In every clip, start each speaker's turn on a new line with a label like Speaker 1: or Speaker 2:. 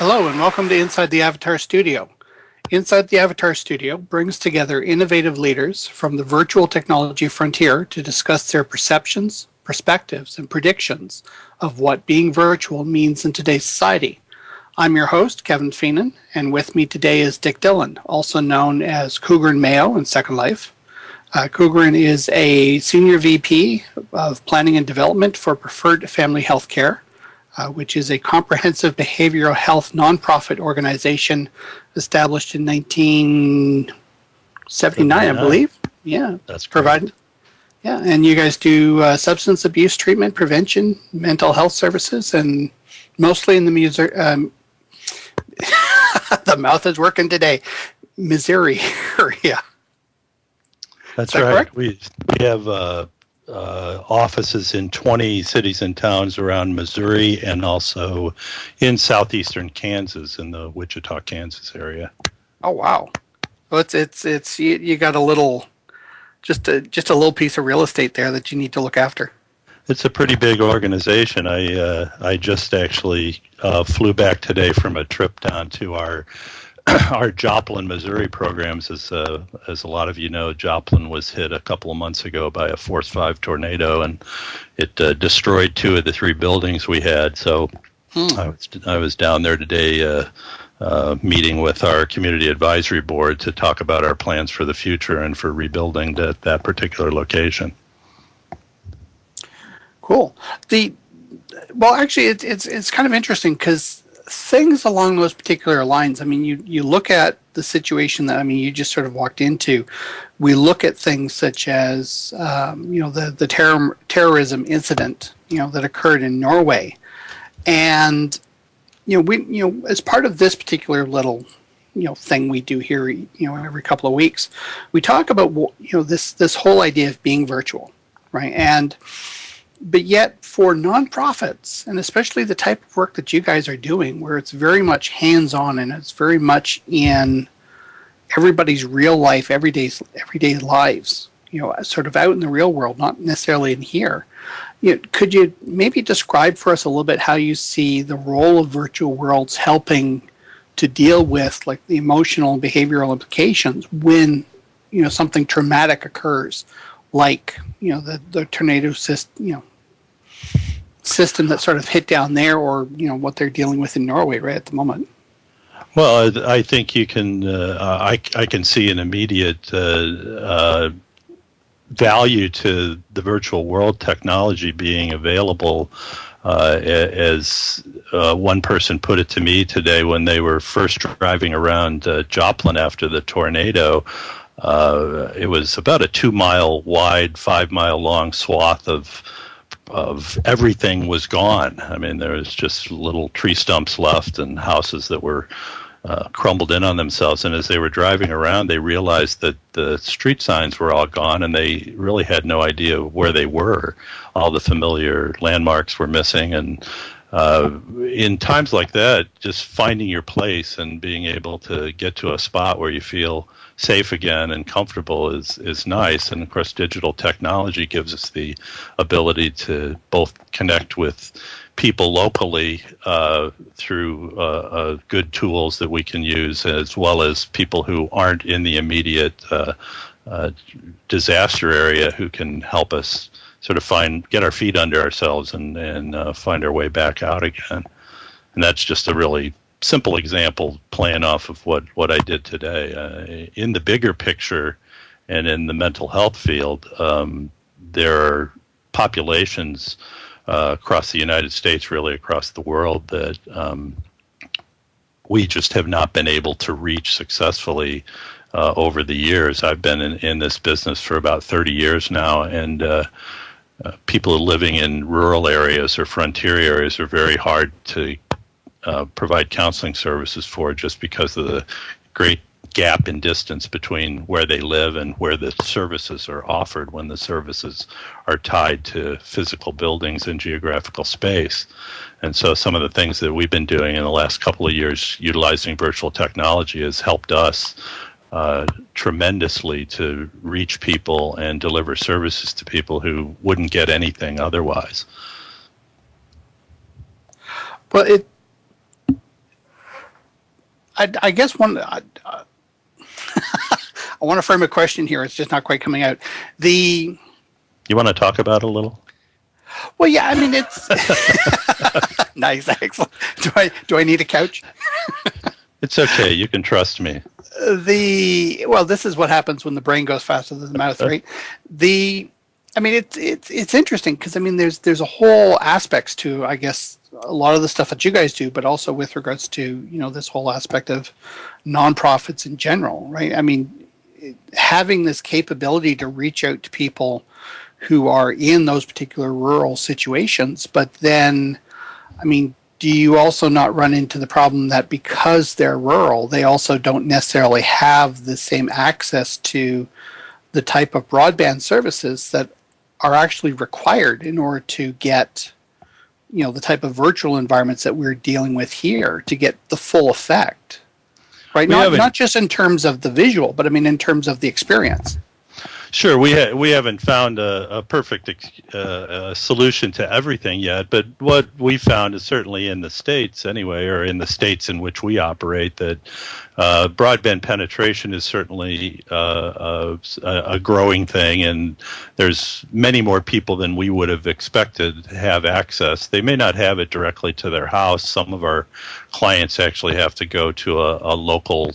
Speaker 1: Hello and welcome to Inside the Avatar Studio. Inside the Avatar Studio brings together innovative leaders from the virtual technology frontier to discuss their perceptions, perspectives, and predictions of what being virtual means in today's society. I'm your host, Kevin Feenan, and with me today is Dick Dillon, also known as Coughran Mayo in Second Life. Coughran is a Senior VP of Planning and Development for Preferred Family Healthcare, which is a comprehensive behavioral health nonprofit organization established in 1979, I believe. Yeah,
Speaker 2: that's correct.
Speaker 1: Yeah, and you guys do substance abuse treatment, prevention, mental health services, and mostly in the the mouth is working today, Missouri area.
Speaker 2: That's right. Correct? We have offices in 20 cities and towns around Missouri and also in southeastern Kansas, in the Wichita, Kansas area.
Speaker 1: Oh wow! Well, it's you got a little, just a little piece of real estate there that you need to look after.
Speaker 2: It's a pretty big organization. I just actually flew back today from a trip down to our Joplin, Missouri programs. As a lot of you know, Joplin was hit a couple of months ago by a Force 5 tornado, and it destroyed 2 of the 3 buildings we had. So I was down there today meeting with our community advisory board to talk about our plans for the future and for rebuilding that particular location.
Speaker 1: Cool. Well, actually, it's kind of interesting because things along those particular lines, I mean, you look at the situation that, I mean, you just sort of walked into. We look at things such as, the terrorism incident, that occurred in Norway. And, as part of this particular little, thing we do here, every couple of weeks, we talk about, this whole idea of being virtual, right? But yet for nonprofits, and especially the type of work that you guys are doing, where it's very much hands-on and it's very much in everybody's real life, everyday lives, sort of out in the real world, not necessarily in here. Could you maybe describe for us a little bit how you see the role of virtual worlds helping to deal with like the emotional and behavioral implications when, something traumatic occurs? Like, the tornado system that sort of hit down there, or, what they're dealing with in Norway right at the moment?
Speaker 2: Well, I think you can, I can see an immediate value to the virtual world technology being available. As one person put it to me today when they were first driving around Joplin after the tornado. It was about a 2-mile wide, 5-mile long swath of everything was gone. I mean, there was just little tree stumps left and houses that were crumbled in on themselves. And as they were driving around, they realized that the street signs were all gone, and they really had no idea where they were. All the familiar landmarks were missing, and in times like that, just finding your place and being able to get to a spot where you feel safe again and comfortable is nice. And of course, digital technology gives us the ability to both connect with people locally through good tools that we can use, as well as people who aren't in the immediate disaster area who can help us sort of get our feet under ourselves and find our way back out again. And that's just a really simple example playing off of what I did today. In the bigger picture and in the mental health field, there are populations across the United States, really across the world, that we just have not been able to reach successfully over the years. I've been in this business for about 30 years now, and people living in rural areas or frontier areas are very hard to provide counseling services for, just because of the great gap in distance between where they live and where the services are offered when the services are tied to physical buildings and geographical space. And so some of the things that we've been doing in the last couple of years utilizing virtual technology has helped us tremendously to reach people and deliver services to people who wouldn't get anything otherwise.
Speaker 1: Well, I guess I want to frame a question here. It's just not quite coming out. You
Speaker 2: want to talk about it a little?
Speaker 1: Well, yeah. I mean, it's nice, excellent. Do I need a couch?
Speaker 2: It's okay. You can trust me.
Speaker 1: This is what happens when the brain goes faster than the mouth, right? I mean, it's interesting because I mean, there's a whole aspects to, I guess, a lot of the stuff that you guys do, but also with regards to, this whole aspect of nonprofits in general, right? I mean, having this capability to reach out to people who are in those particular rural situations, but then, I mean, do you also not run into the problem that because they're rural, they also don't necessarily have the same access to the type of broadband services that are actually required in order to get the type of virtual environments that we're dealing with here to get the full effect, right? Not just in terms of the visual, but I mean in terms of the experience.
Speaker 2: Sure, we haven't found a perfect solution to everything yet, but what we found is certainly in the States anyway, or in the states in which we operate, that broadband penetration is certainly a growing thing, and there's many more people than we would have expected to have access. They may not have it directly to their house. Some of our clients actually have to go to a local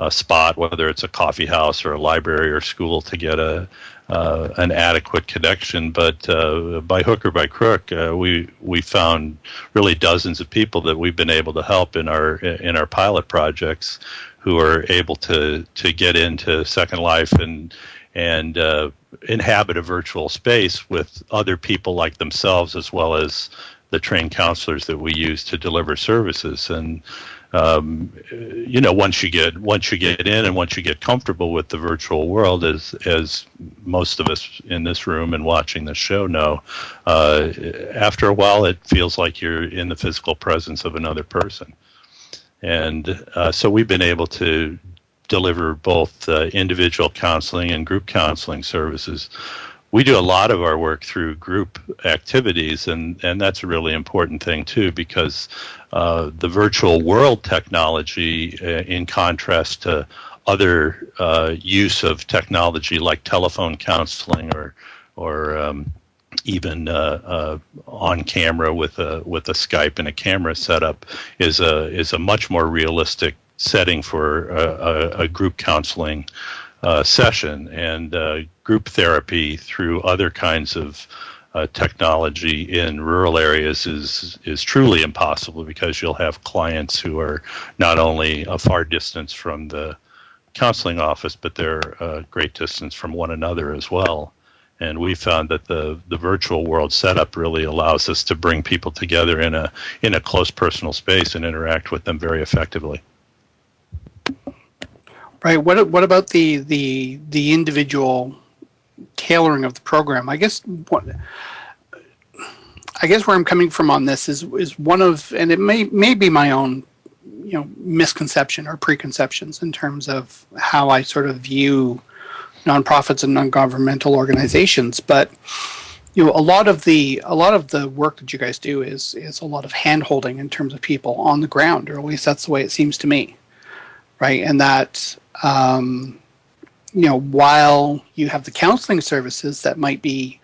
Speaker 2: spot, whether it's a coffee house or a library or school, to get an adequate connection. But by hook or by crook, we found really dozens of people that we've been able to help in our pilot projects who are able to get into Second Life and inhabit a virtual space with other people like themselves, as well as the trained counselors that we use to deliver services. And once you get in and once you get comfortable with the virtual world, as most of us in this room and watching the show know, after a while it feels like you're in the physical presence of another person. And so we've been able to deliver both individual counseling and group counseling services. We do a lot of our work through group activities, and that's a really important thing too, because the virtual world technology, in contrast to other use of technology like telephone counseling or even on camera with a Skype and a camera setup, is a much more realistic setting for a group counseling session. And group therapy through other kinds of technology in rural areas is truly impossible, because you'll have clients who are not only a far distance from the counseling office, but they're a great distance from one another as well. And we found that the virtual world setup really allows us to bring people together in a close personal space and interact with them very effectively.
Speaker 1: Right. What about the individual tailoring of the program? I guess where I'm coming from on this is one of, and it may be my own misconception or preconceptions in terms of how I sort of view nonprofits and non-governmental organizations. But a lot of the work that you guys do is a lot of hand-holding in terms of people on the ground, or at least that's the way it seems to me, right? And that while you have the counseling services that might be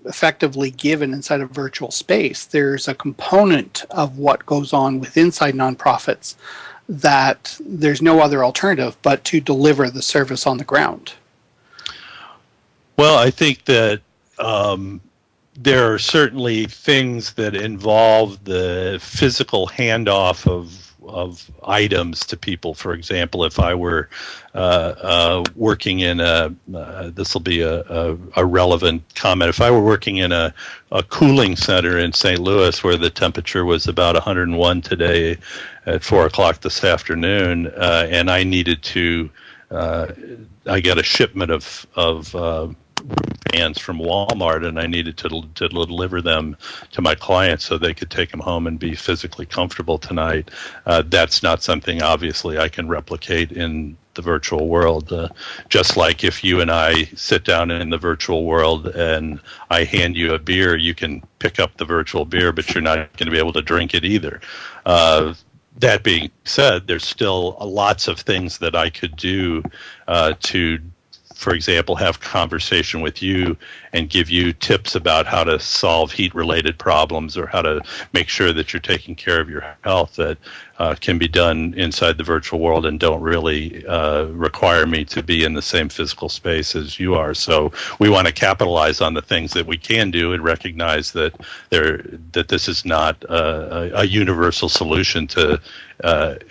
Speaker 1: effectively given inside a virtual space, there's a component of what goes on with inside nonprofits that there's no other alternative but to deliver the service on the ground.
Speaker 2: Well, I think that there are certainly things that involve the physical handoff items to people. For example, if I were working in this will be a relevant comment. If I were working in a cooling center in St. Louis where the temperature was about 101 today at 4 o'clock this afternoon, and I needed to, I got a shipment of fans from Walmart, and I needed to deliver them to my clients so they could take them home and be physically comfortable tonight. That's not something, obviously, I can replicate in the virtual world. Just like if you and I sit down in the virtual world and I hand you a beer, you can pick up the virtual beer, but you're not going to be able to drink it either. That being said, there's still lots of things that I could do to, for example, have conversation with you and give you tips about how to solve heat-related problems or how to make sure that you're taking care of your health that can be done inside the virtual world and don't really require me to be in the same physical space as you are. So we want to capitalize on the things that we can do and recognize that this is not a universal solution to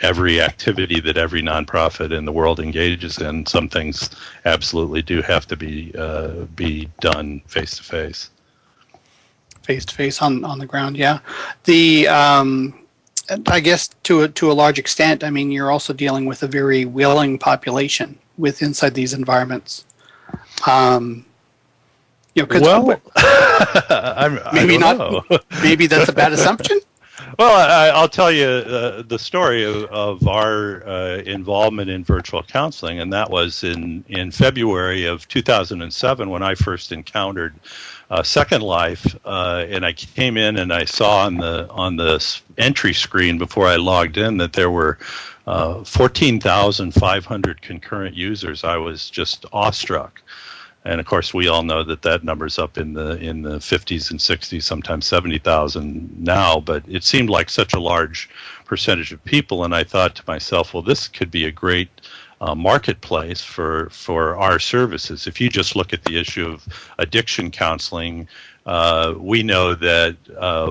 Speaker 2: every activity that every nonprofit in the world engages in. Some things absolutely do have to be done face to face.
Speaker 1: Face to face on the ground, yeah. I guess to a large extent, I mean, you're also dealing with a very willing population inside these environments. Well, maybe not. Maybe that's a bad assumption.
Speaker 2: Well, I'll tell you the story of our involvement in virtual counseling, and that was in February of 2007 when I first encountered Second Life, and I came in and I saw on the entry screen before I logged in that there were 14,500 concurrent users. I was just awestruck. And of course, we all know that number's up in the 50s and 60s, sometimes 70,000 now. But it seemed like such a large percentage of people, and I thought to myself, well, this could be a great marketplace for our services. If you just look at the issue of addiction counseling, we know that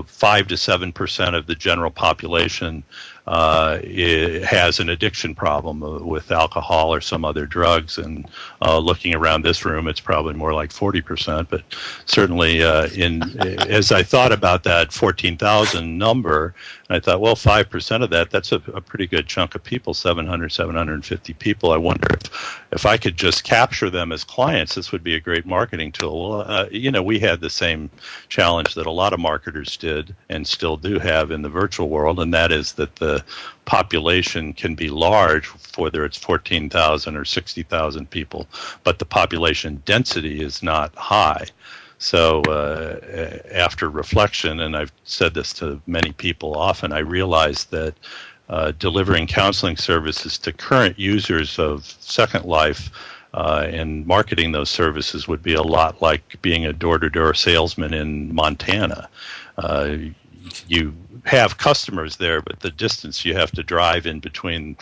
Speaker 2: 5 to 7% of the general population has an addiction problem with alcohol or some other drugs, and looking around this room, it's probably more like 40%. But certainly, as I thought about that 14,000 number, I thought, well, 5% of that's a pretty good chunk of people, 750 people. I wonder if I could just capture them as clients, this would be a great marketing tool. Well, we had the same challenge that a lot of marketers did and still do have in the virtual world, and that is that the population can be large, whether it's 14,000 or 60,000 people, but the population density is not high. So after reflection, and I've said this to many people often, I realized that delivering counseling services to current users of Second Life and marketing those services would be a lot like being a door-to-door salesman in Montana. You have customers there, but the distance you have to drive in between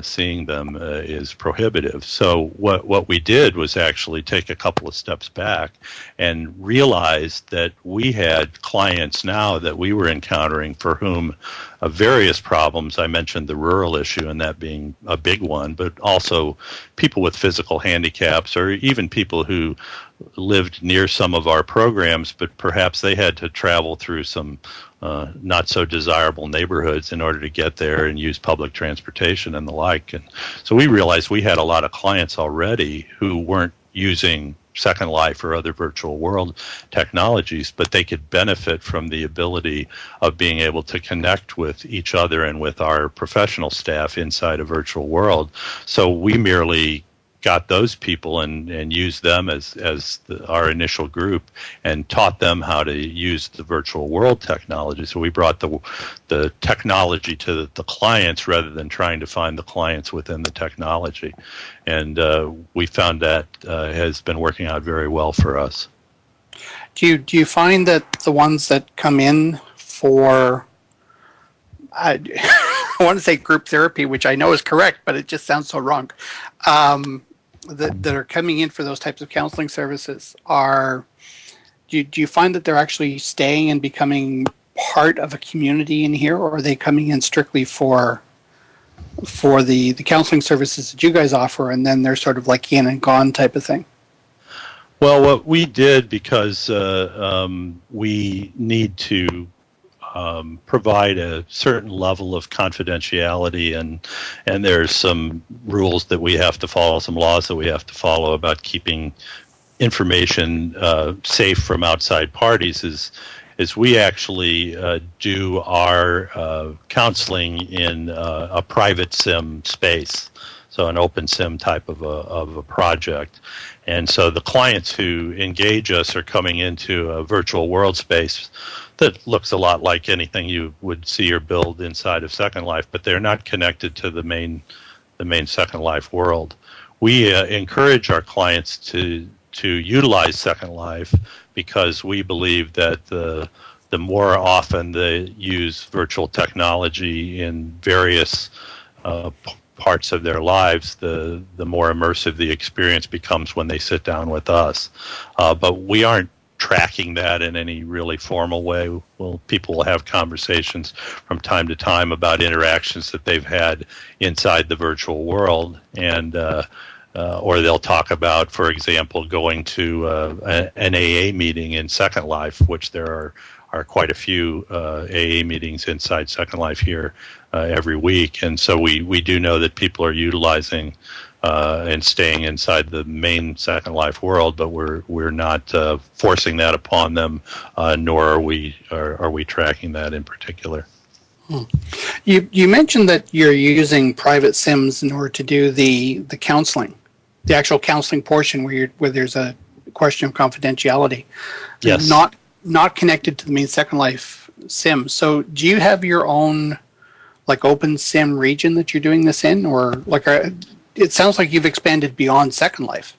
Speaker 2: seeing them is prohibitive. So what we did was actually take a couple of steps back and realize that we had clients now that we were encountering for whom various problems. I mentioned the rural issue and that being a big one, but also people with physical handicaps or even people who lived near some of our programs, but perhaps they had to travel through some not so desirable neighborhoods in order to get there and use public transportation and the like. And so we realized we had a lot of clients already who weren't using Second Life or other virtual world technologies, but they could benefit from the ability of being able to connect with each other and with our professional staff inside a virtual world. So we merely got those people and used them as our initial group and taught them how to use the virtual world technology. So we brought the technology to the clients rather than trying to find the clients within the technology. And we found that has been working out very well for us.
Speaker 1: Do you find that the ones that come in for I want to say group therapy, which I know is correct, but it just sounds so wrong, that are coming in for those types of counseling services do you find that they're actually staying and becoming part of a community in here, or are they coming in strictly for for the counseling services that you guys offer, and then they're sort of like in and gone type of thing?
Speaker 2: Well, what we did, because we need to provide a certain level of confidentiality, and there's some rules that we have to follow, some laws that we have to follow about keeping information safe from outside parties, is we actually do our counseling in a private sim space, so an open sim type of a project. And so the clients who engage us are coming into a virtual world space that looks a lot like anything you would see or build inside of Second Life, but they're not connected to the main Second Life world. We encourage our clients to utilize Second Life because we believe that the more often they use virtual technology in various parts of their lives, the more immersive the experience becomes when they sit down with us. But we aren't tracking that in any really formal way. Well, people will have conversations from time to time about interactions that they've had inside the virtual world, and or they'll talk about, for example, going to an AA meeting in Second Life, which there are quite a few AA meetings inside Second Life here every week. And so we do know that people are utilizing and staying inside the main Second Life world, but we're not forcing that upon them, nor are we tracking that in particular.
Speaker 1: You mentioned that you're using private sims in order to do the counseling, the actual counseling portion where there's a question of confidentiality.
Speaker 2: Yes.
Speaker 1: Not connected to the main Second Life sim. So do you have your own like open sim region that you're doing this in, or like it sounds like you've expanded beyond Second Life?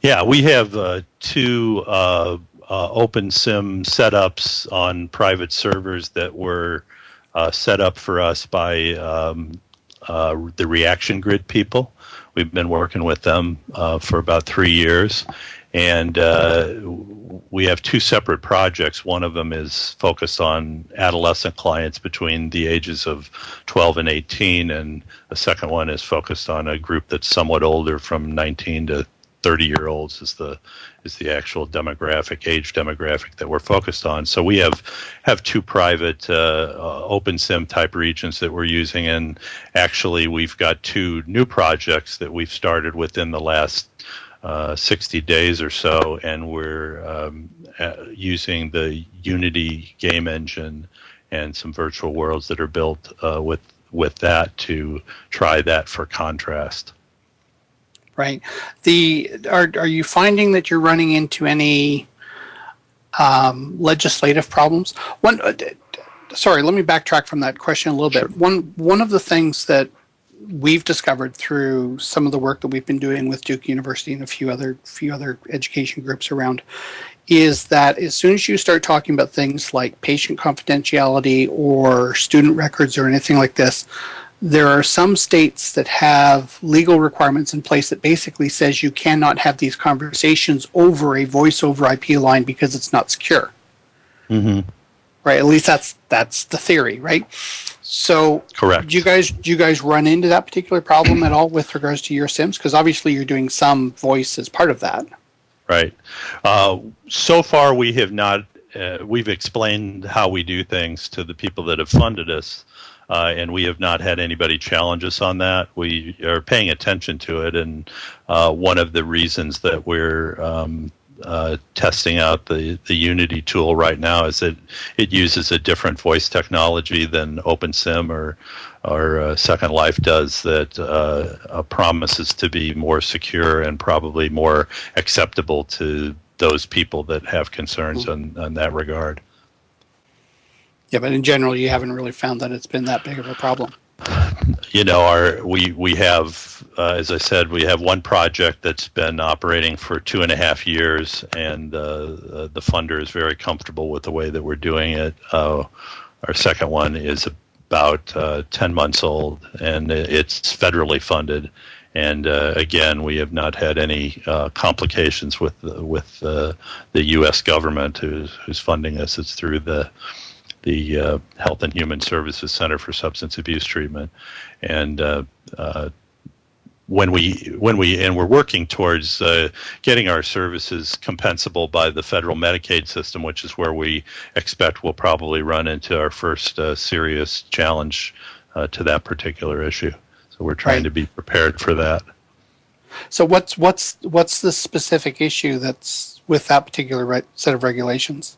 Speaker 2: Yeah, we have two open sim setups on private servers that were set up for us by the Reaction Grid people. We've been working with them for about 3 years, and we have two separate projects. One of them is focused on adolescent clients between the ages of 12 and 18, and the second one is focused on a group that's somewhat older, from 19 to 30-year-olds is the actual age demographic that we're focused on. So we have two private open sim type regions that we're using, and actually we've got two new projects that we've started within the last 60 days or so, and we're using the Unity game engine and some virtual worlds that are built with that to try that for contrast.
Speaker 1: Right. Are you finding that you're running into any legislative problems? Sorry, let me backtrack from that question a little bit. One of the things that we've discovered through some of the work that we've been doing with Duke University and a few other education groups around is that as soon as you start talking about things like patient confidentiality or student records or anything like this, there are some states that have legal requirements in place that basically says you cannot have these conversations over a voice over IP line because it's not secure. Mm-hmm. Right. At least that's the theory, right? So,
Speaker 2: correct.
Speaker 1: Do you guys run into that particular problem at all with regards to your sims? Because obviously you're doing some voice as part of that.
Speaker 2: Right. So far, we have not. We've explained how we do things to the people that have funded us, and we have not had anybody challenge us on that. We are paying attention to it, and one of the reasons that we're testing out the Unity tool right now is that it uses a different voice technology than OpenSim or Second Life does, that promises to be more secure and probably more acceptable to those people that have concerns on that regard.
Speaker 1: Yeah, but in general, you haven't really found that it's been that big of a problem.
Speaker 2: You know, we have, as I said, we have one project that's been operating for 2.5 years, and the funder is very comfortable with the way that we're doing it. Our second one is about 10 months old, and it's federally funded. And again, we have not had any complications with the U.S. government who's funding us. It's through the the Health and Human Services Center for Substance Abuse Treatment, and we're working towards getting our services compensable by the federal Medicaid system, which is where we expect we'll probably run into our first serious challenge to that particular issue. So we're trying to be prepared for that.
Speaker 1: So what's the specific issue that's with that particular set of regulations?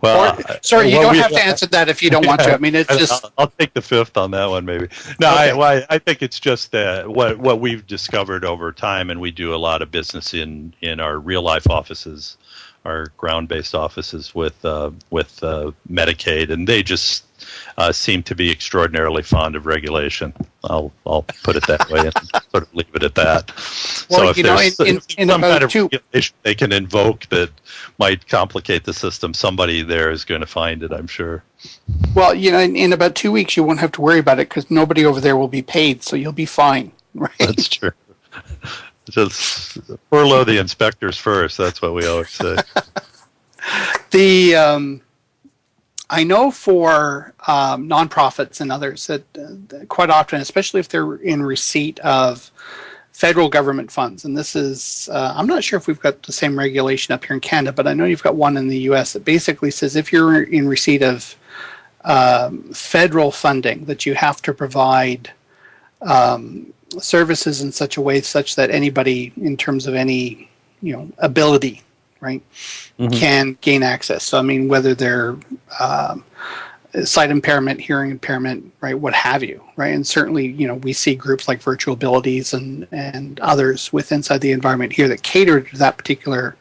Speaker 2: Well,
Speaker 1: sorry, you don't have to answer that if you don't want to. I mean, it's just.
Speaker 2: I'll take the fifth on that one, maybe. No, okay. I think it's just what we've discovered over time, and we do a lot of business in our real life offices, our ground-based offices with Medicaid, and they just seem to be extraordinarily fond of regulation. I'll put it that way and sort of leave it at that.
Speaker 1: Well,
Speaker 2: so if there's in some kind of regulation they can invoke that might complicate the system, somebody there is going to find it, I'm sure.
Speaker 1: Well, in about 2 weeks you won't have to worry about it because nobody over there will be paid, so you'll be fine, right?
Speaker 2: That's true. Just furlough the inspectors first. That's what we always say.
Speaker 1: I know for nonprofits and others that quite often, especially if they're in receipt of federal government funds, and this is, I'm not sure if we've got the same regulation up here in Canada, but I know you've got one in the US that basically says if you're in receipt of federal funding, that you have to provide services in such a way such that anybody in terms of any ability, right, can gain access. So I mean, whether they're sight impairment, hearing impairment, right, what have you, right, and certainly we see groups like Virtual Abilities and others inside the environment here that cater to that particular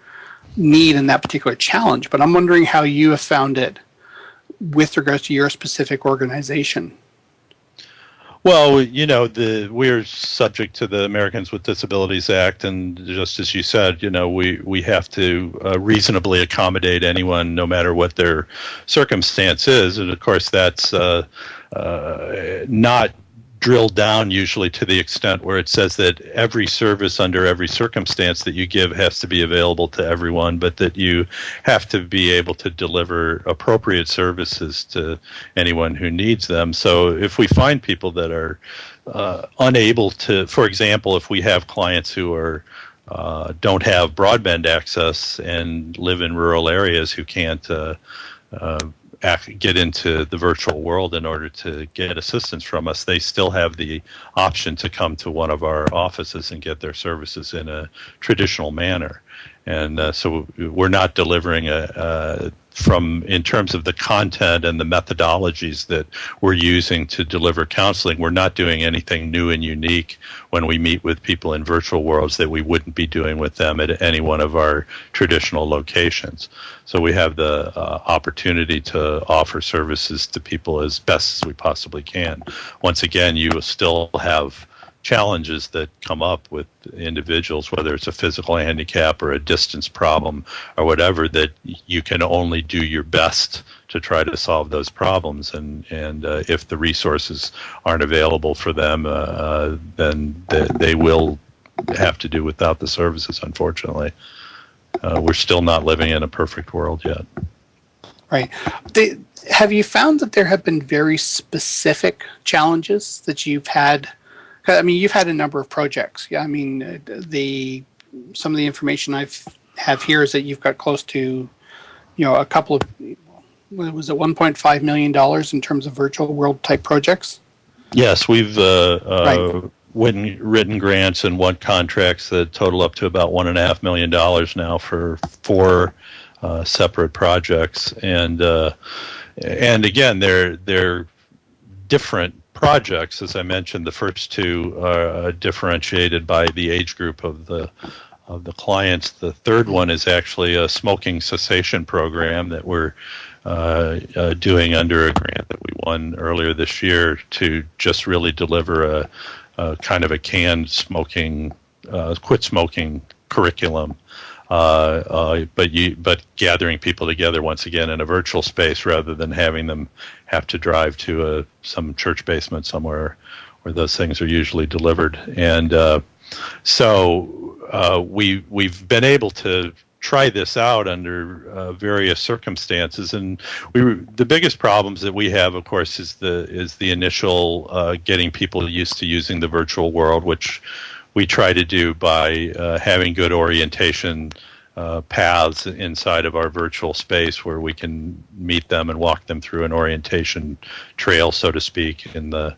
Speaker 1: need and that particular challenge. But I'm wondering how you have found it with regards to your specific organization.
Speaker 2: Well, we're subject to the Americans with Disabilities Act, and just as you said, we have to reasonably accommodate anyone, no matter what their circumstance is, and of course that's not drilled down usually to the extent where it says that every service under every circumstance that you give has to be available to everyone, but that you have to be able to deliver appropriate services to anyone who needs them. So if we find people that are unable to, for example, if we have clients who are don't have broadband access and live in rural areas who can't get into the virtual world in order to get assistance from us, they still have the option to come to one of our offices and get their services in a traditional manner. And so we're not delivering in terms of the content and the methodologies that we're using to deliver counseling, we're not doing anything new and unique when we meet with people in virtual worlds that we wouldn't be doing with them at any one of our traditional locations. So we have the opportunity to offer services to people as best as we possibly can. Once again, you will still have challenges that come up with individuals, whether it's a physical handicap or a distance problem or whatever, that you can only do your best to try to solve those problems. And if the resources aren't available for them, then they will have to do without the services, unfortunately. We're still not living in a perfect world yet.
Speaker 1: Right. Have you found that there have been very specific challenges that you've had? I mean, you've had a number of projects. Yeah, I mean, some of the information I have here is that you've got close to, a couple of, was it $1.5 million in terms of virtual world type projects?
Speaker 2: Yes, we've written grants and won contracts that total up to about $1.5 million now for 4 separate projects, and again, they're different projects. As I mentioned, the first 2 are differentiated by the age group of the clients. The third one is actually a smoking cessation program that we're doing under a grant that we won earlier this year to just really deliver a kind of a canned smoking, quit smoking curriculum. But gathering people together once again in a virtual space rather than having them have to drive to some church basement somewhere where those things are usually delivered. And so we've been able to try this out under various circumstances, and the biggest problems that we have, of course, is the initial getting people used to using the virtual world, which we try to do by having good orientation paths inside of our virtual space where we can meet them and walk them through an orientation trail, so to speak. In the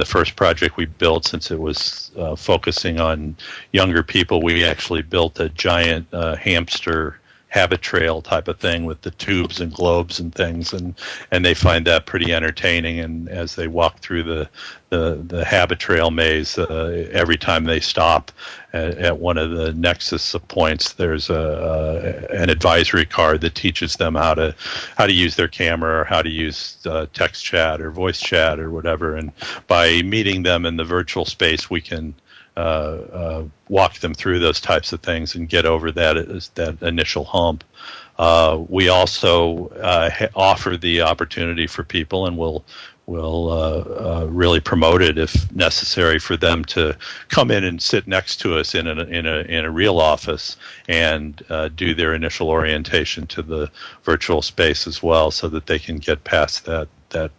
Speaker 2: first project we built, since it was focusing on younger people, we actually built a giant hamster habit trail type of thing with the tubes and globes and things, and they find that pretty entertaining. And as they walk through the habit trail maze, every time they stop at one of the nexus points, there's an advisory card that teaches them how to use their camera or how to use text chat or voice chat or whatever. And by meeting them in the virtual space, we can walk them through those types of things and get over that initial hump. We also offer the opportunity for people, and we'll really promote it if necessary, for them to come in and sit next to us in a real office and do their initial orientation to the virtual space as well, so that they can get past that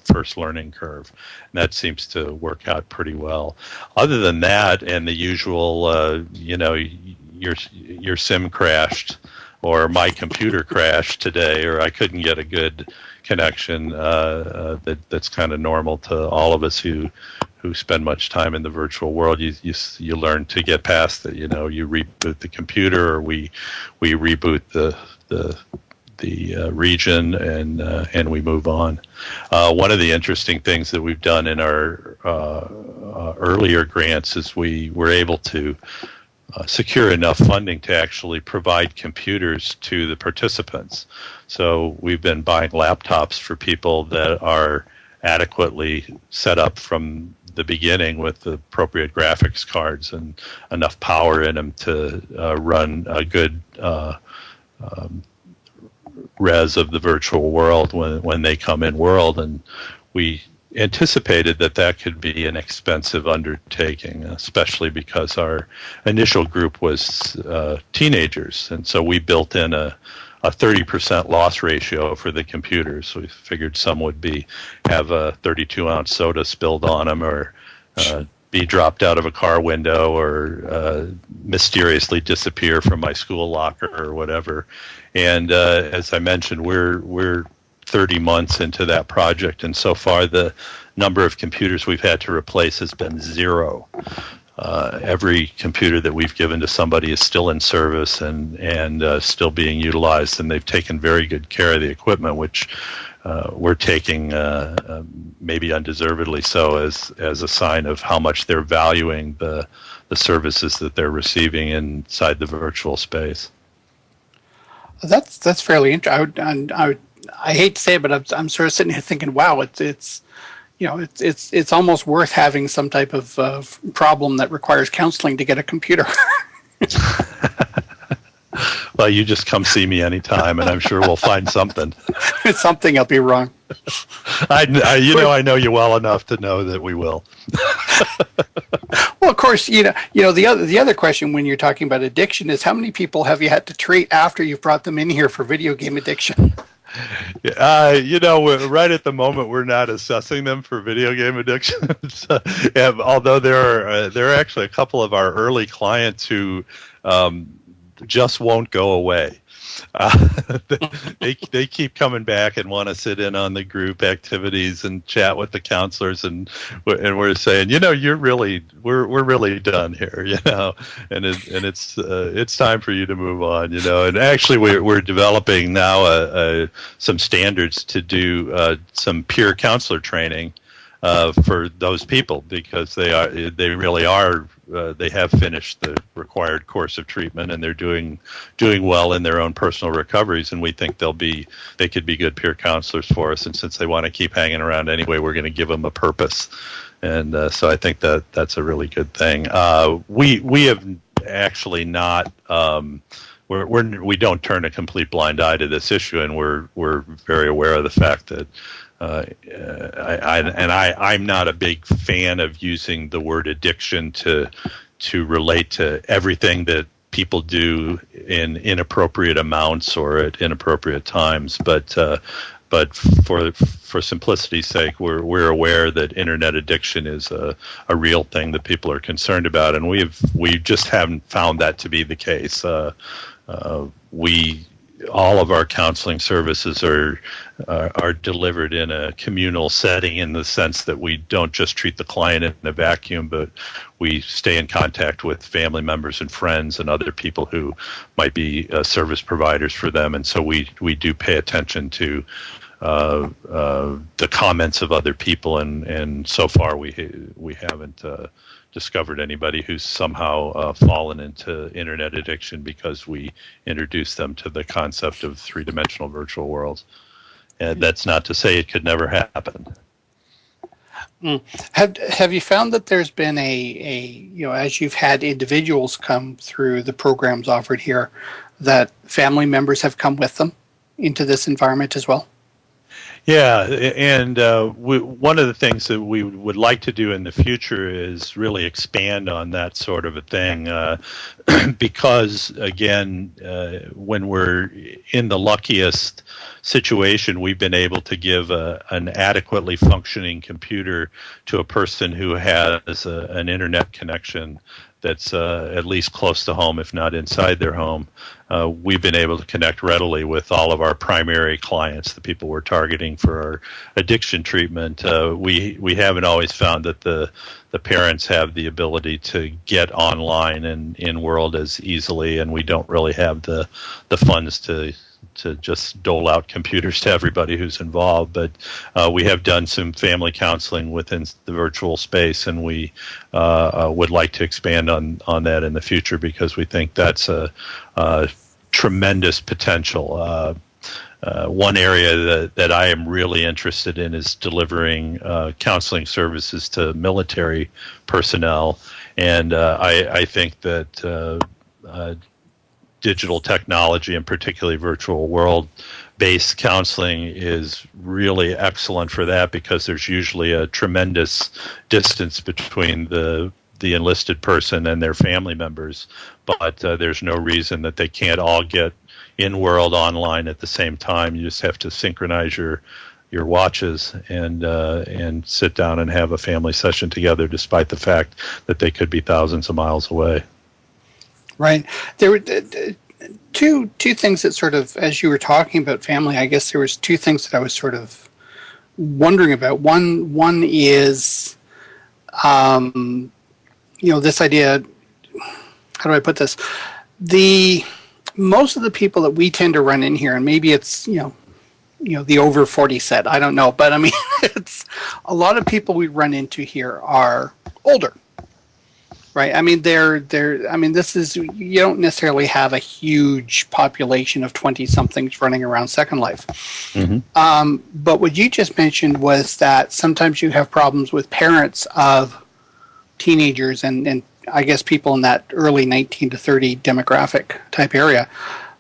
Speaker 2: first learning curve. And that seems to work out pretty well. Other than that, and the usual, your SIM crashed, or my computer crashed today, or I couldn't get a good connection, that's kind of normal to all of us who spend much time in the virtual world. You learn to get past that. You reboot the computer, or we reboot the region, and we move on. One of the interesting things that we've done in our earlier grants is we were able to secure enough funding to actually provide computers to the participants. So we've been buying laptops for people that are adequately set up from the beginning with the appropriate graphics cards and enough power in them to run a good res of the virtual world when they come in world. And we anticipated that could be an expensive undertaking, especially because our initial group was teenagers, and so we built in a 30% loss ratio for the computers. So we figured some would have a 32-ounce soda spilled on them, or be dropped out of a car window, or mysteriously disappear from my school locker or whatever. And as I mentioned, we're 30 months into that project, and so far the number of computers we've had to replace has been 0. Every computer that we've given to somebody is still in service and still being utilized, and they've taken very good care of the equipment, which we're taking, maybe undeservedly so, as a sign of how much they're valuing the services that they're receiving inside the virtual space.
Speaker 1: That's fairly interesting. I hate to say it, but I'm sort of sitting here thinking, wow, it's almost worth having some type of problem that requires counseling to get a computer.
Speaker 2: Well, you just come see me anytime, and I'm sure we'll find something.
Speaker 1: Something, I'll be wrong.
Speaker 2: I know you well enough to know that we will.
Speaker 1: Well, of course, the other question when you're talking about addiction is, how many people have you had to treat after you've brought them in here for video game addiction? Right at the moment, we're not assessing them for video game addiction. Although there are actually a couple of our early clients who just won't go away. They keep coming back and want to sit in on the group activities and chat with the counselors, and we're saying, we're really done here, and it's time for you to move on, and actually we're developing now some standards to do some peer counselor training for those people, because they have finished the required course of treatment, and they're doing well in their own personal recoveries, and we think they could be good peer counselors for us. And since they want to keep hanging around anyway, we're going to give them a purpose, and so I think that's a really good thing. We have actually not. We don't turn a complete blind eye to this issue, and we're very aware of the fact that. I'm not a big fan of using the word addiction to relate to everything that
Speaker 2: people do in inappropriate amounts or at inappropriate times. But for simplicity's sake, we're aware that internet addiction is a real thing that people are concerned about, and we just haven't found that to be the case. All of our counseling services are delivered in a communal setting, in the sense that we don't just treat the client in a vacuum, but we stay in contact with family members and friends and other people who might be service providers for them. And so we do pay attention to the comments of other people, and so far we haven't discovered anybody who's somehow fallen into internet addiction because we introduced them to the concept of three-dimensional virtual worlds. And that's not to say it could never happen.
Speaker 1: Have you found that there's been as you've had individuals come through the programs offered here, that family members have come with them into this environment as well?
Speaker 2: Yeah, and one of the things that we would like to do in the future is really expand on that sort of a thing, because, again, when we're in the luckiest situation, we've been able to give an adequately functioning computer to a person who has an internet connection that's at least close to home, if not inside their home. We've been able to connect readily with all of our primary clients, the people we're targeting for our addiction treatment. We haven't always found that the parents have the ability to get online and in world as easily, and we don't really have the funds to just dole out computers to everybody who's involved. But we have done some family counseling within the virtual space, and we would like to expand on that in the future, because we think that's a tremendous potential. One area that I am really interested in is delivering counseling services to military personnel, and I think that digital technology, and particularly virtual world-based counseling, is really excellent for that, because there's usually a tremendous distance between the enlisted person and their family members, but there's no reason that they can't all get in-world online at the same time. You just have to synchronize your watches and sit down and have a family session together, despite the fact that they could be thousands of miles away.
Speaker 1: Right. There were two things that sort of, as you were talking about family, I guess there was two things that I was sort of wondering about. One is, this idea. How do I put this? Most of the people that we tend to run in here, and maybe it's the over 40 set, I don't know, but I mean, it's a lot of people we run into here are older. Right. I mean, this is, you don't necessarily have a huge population of 20-somethings running around Second Life. Mm-hmm. But what you just mentioned was that sometimes you have problems with parents of teenagers and I guess people in that early 19 to 30 demographic type area,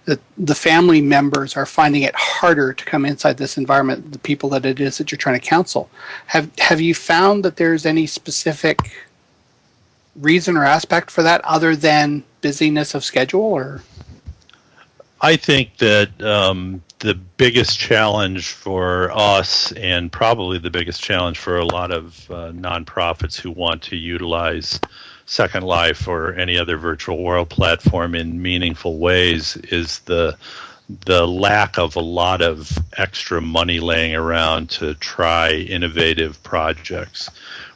Speaker 1: that the family members are finding it harder to come inside this environment, the people that it is that you're trying to counsel. Have you found that there's any specific reason or aspect for that other than busyness of schedule? Or
Speaker 2: I think that the biggest challenge for us, and probably the biggest challenge for a lot of nonprofits who want to utilize Second Life or any other virtual world platform in meaningful ways, is the lack of a lot of extra money laying around to try innovative projects.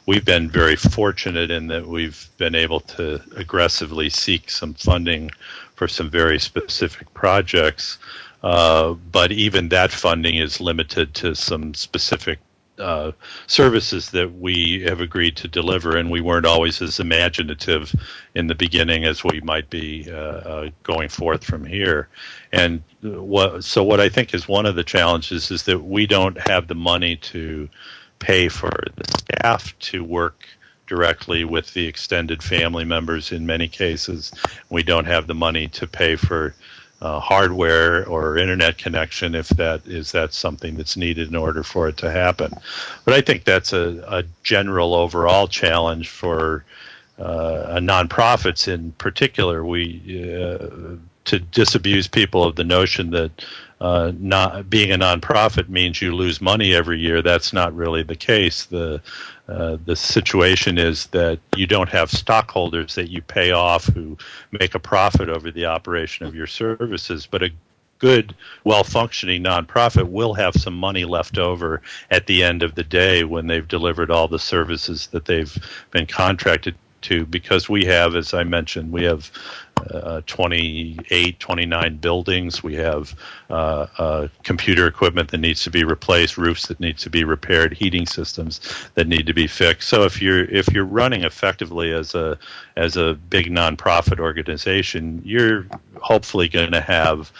Speaker 2: We've been very fortunate in that we've been able to aggressively seek some funding for some very specific projects, but even that funding is limited to some specific services that we have agreed to deliver, and we weren't always as imaginative in the beginning as we might be going forth from here. And what I think is one of the challenges is that we don't have the money to pay for the staff to work directly with the extended family members in many cases. We don't have the money to pay for hardware or internet connection if that's something that's needed in order for it to happen. But I think that's a general overall challenge for nonprofits in particular, to disabuse people of the notion that not being a nonprofit means you lose money every year. That's not really the case. The situation is that you don't have stockholders that you pay off who make a profit over the operation of your services, but a good, well-functioning nonprofit will have some money left over at the end of the day when they've delivered all the services that they've been contracted to, because we have, as I mentioned, we have 29 buildings. We have computer equipment that needs to be replaced, roofs that need to be repaired, heating systems that need to be fixed. So if you're running effectively as a big nonprofit organization, you're hopefully going to have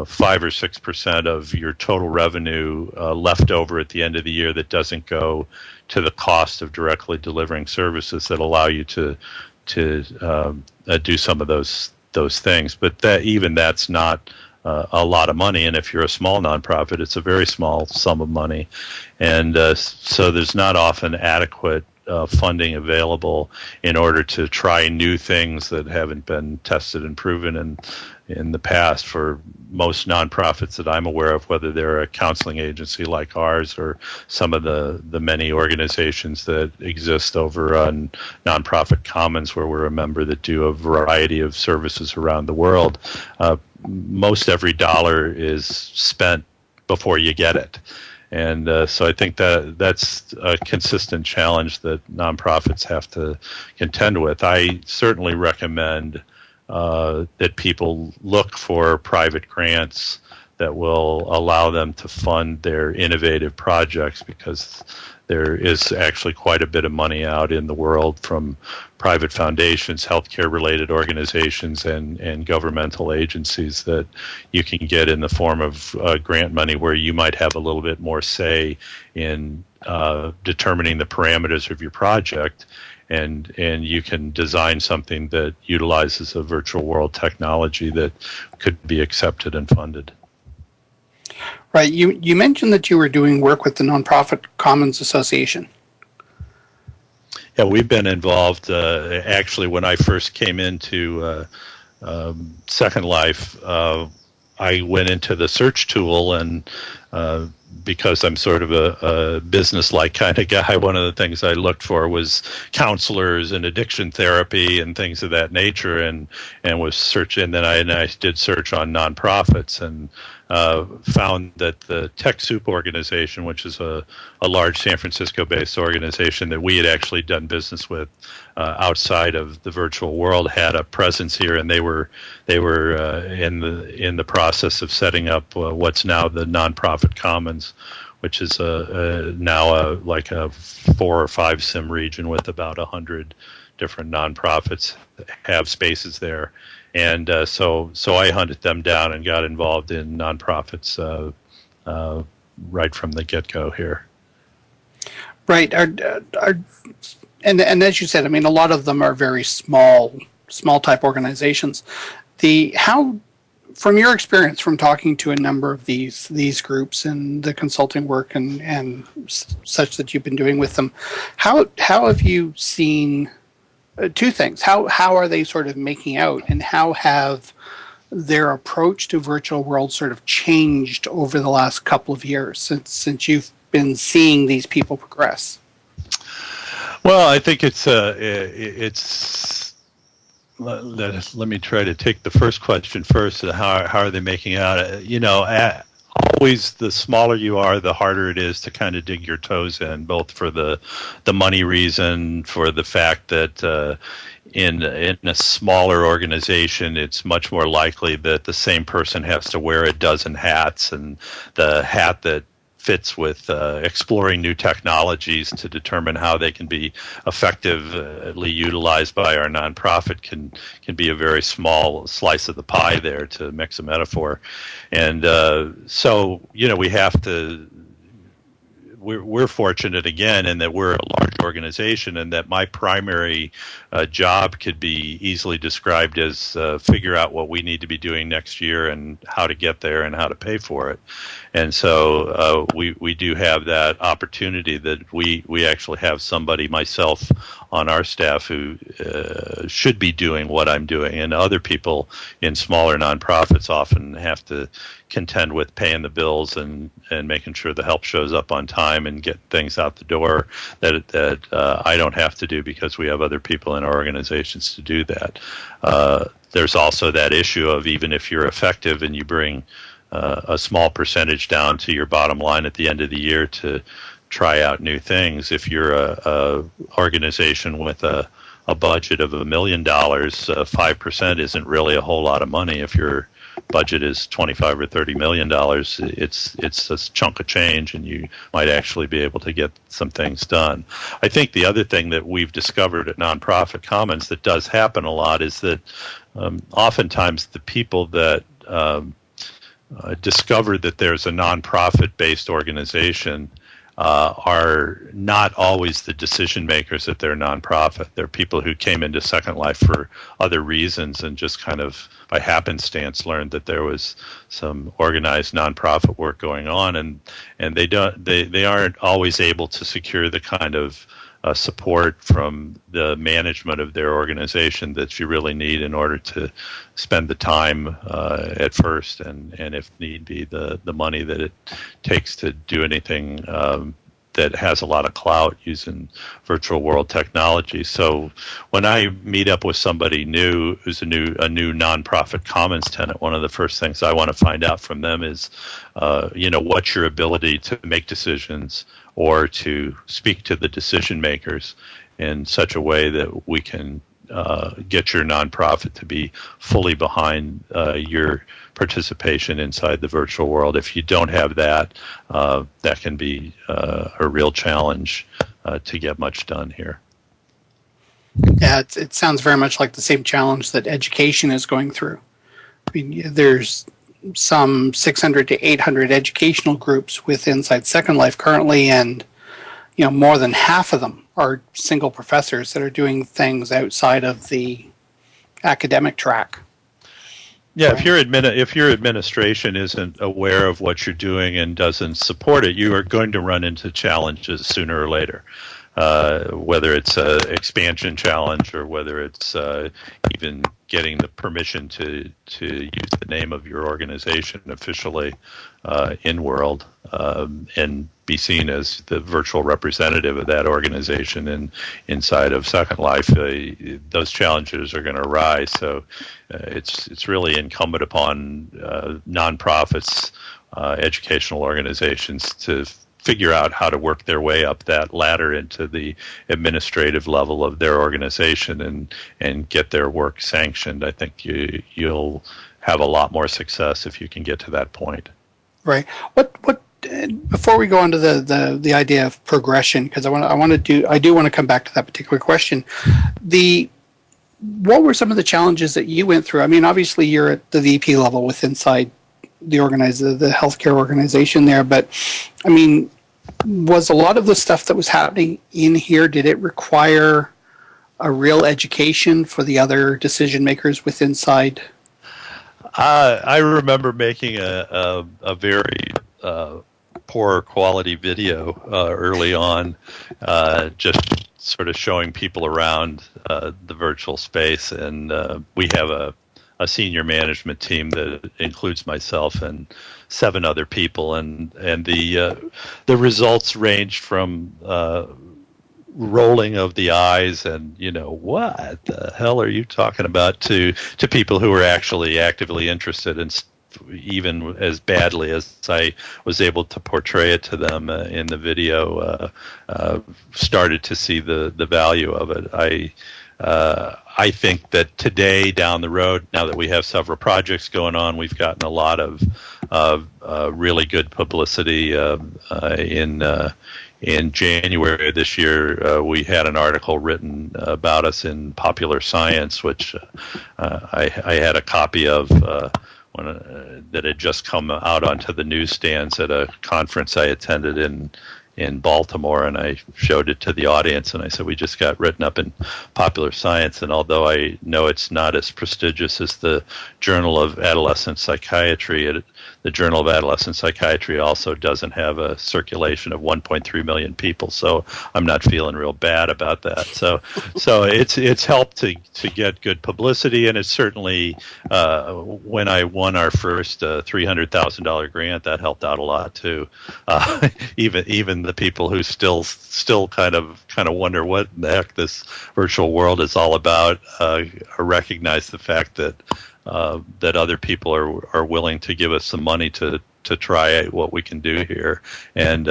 Speaker 2: 5 or 6% of your total revenue left over at the end of the year that doesn't go to the cost of directly delivering services that allow you to do some of those things. But that's not a lot of money, and if you're a small nonprofit, it's a very small sum of money, and so there's not often adequate funding available in order to try new things that haven't been tested and proven in the past for most nonprofits that I'm aware of, whether they're a counseling agency like ours or some of the many organizations that exist over on Nonprofit Commons, where we're a member, that do a variety of services around the world. Most every dollar is spent before you get it. And so I think that's a consistent challenge that nonprofits have to contend with. I certainly recommend that people look for private grants that will allow them to fund their innovative projects, because there is actually quite a bit of money out in the world from private foundations, healthcare-related organizations, and governmental agencies that you can get in the form of grant money, where you might have a little bit more say in determining the parameters of your project, and you can design something that utilizes a virtual world technology that could be accepted and funded.
Speaker 1: Right. You mentioned that you were doing work with the Nonprofit Commons Association.
Speaker 2: Yeah, we've been involved. Actually, when I first came into Second Life, I went into the search tool, and because I'm sort of a business-like kind of guy, one of the things I looked for was counselors and addiction therapy and things of that nature, and was searching. And then I did search on nonprofits, and found that the TechSoup organization, which is a large San Francisco-based organization that we had actually done business with outside of the virtual world, had a presence here, and they were in the process of setting up what's now the Nonprofit Commons, which is now like a 4 or 5 sim region with about 100 different nonprofits that have spaces there. And so I hunted them down and got involved in nonprofits right from the get-go here.
Speaker 1: Right. And as you said, I mean, a lot of them are very small type organizations. From your experience, from talking to a number of these groups and the consulting work and such that you've been doing with them, how have you seen two things? How are they sort of making out, and how have their approach to virtual world sort of changed over the last couple of years since you've been seeing these people progress?
Speaker 2: Well, I think it's let me try to take the first question first. How are they making out? Always the smaller you are, the harder it is to kind of dig your toes in, both for the money reason, for the fact that in a smaller organization, it's much more likely that the same person has to wear a dozen hats, and the hat that fits with exploring new technologies to determine how they can be effectively utilized by our nonprofit can be a very small slice of the pie there, to mix a metaphor. And so we have to we're fortunate again in that we're a large organization, and that my primary job could be easily described as figure out what we need to be doing next year and how to get there and how to pay for it. And so we do have that opportunity that we actually have somebody, myself, on our staff who should be doing what I'm doing, and other people in smaller nonprofits often have to contend with paying the bills and making sure the help shows up on time and get things out the door that I don't have to do because we have other people in our organizations to do that. There's also that issue of, even if you're effective and you bring a small percentage down to your bottom line at the end of the year to try out new things, if you're a organization with a budget of $1 million, 5% isn't really a whole lot of money. If your budget is $25 or $30 million, it's a chunk of change, and you might actually be able to get some things done. I think the other thing that we've discovered at Nonprofit Commons that does happen a lot is that oftentimes the people that discover that there's a nonprofit-based organization are not always the decision makers at their nonprofit. They're people who came into Second Life for other reasons and just kind of by happenstance learned that there was some organized nonprofit work going on, and they aren't always able to secure the kind of support from the management of their organization that you really need in order to spend the time at first, and if need be, the money that it takes to do anything that has a lot of clout using virtual world technology. So when I meet up with somebody new who's a new nonprofit commons tenant, one of the first things I want to find out from them is, what's your ability to make decisions or to speak to the decision makers in such a way that we can get your nonprofit to be fully behind your participation inside the virtual world. If you don't have that, that can be a real challenge to get much done here.
Speaker 1: Yeah, it sounds very much like the same challenge that education is going through. I mean, there's some 600 to 800 educational groups with inside Second Life currently, and more than half of them are single professors that are doing things outside of the academic track.
Speaker 2: Yeah, if your administration isn't aware of what you're doing and doesn't support it, you are going to run into challenges sooner or later. Whether it's an expansion challenge or whether it's even getting the permission to use the name of your organization officially in world and be seen as the virtual representative of that organization and inside of Second Life, those challenges are going to arise. So it's really incumbent upon nonprofits, educational organizations to figure out how to work their way up that ladder into the administrative level of their organization and get their work sanctioned. I think you'll have a lot more success if you can get to that point.
Speaker 1: Right. What before we go on to the idea of progression, because I do want to come back to that particular question. What were some of the challenges that you went through? I mean, obviously you're at the VP level with inside the healthcare organization there, but I mean, was a lot of the stuff that was happening in here, did it require a real education for the other decision makers with inside?
Speaker 2: I remember making a very poor quality video early on, just sort of showing people around the virtual space, and we have a senior management team that includes myself and 7 other people, and the results ranged from rolling of the eyes and what the hell are you talking about to people who were actually actively interested, and even as badly as I was able to portray it to them in the video, started to see the value of it. I think that today, down the road, now that we have several projects going on, we've gotten a lot of really good publicity. In January of this year, we had an article written about us in Popular Science, which I had a copy of that had just come out onto the newsstands at a conference I attended in in Baltimore, and I showed it to the audience, and I said, we just got written up in Popular Science, and although I know it's not as prestigious as the Journal of Adolescent Psychiatry, the Journal of Adolescent Psychiatry also doesn't have a circulation of 1.3 million people, so I'm not feeling real bad about that. So it's helped to get good publicity, and it's certainly when I won our first $300,000 grant, that helped out a lot too. Even the people who still kind of wonder what the heck this virtual world is all about recognize the fact that that other people are willing to give us some money to try what we can do here, and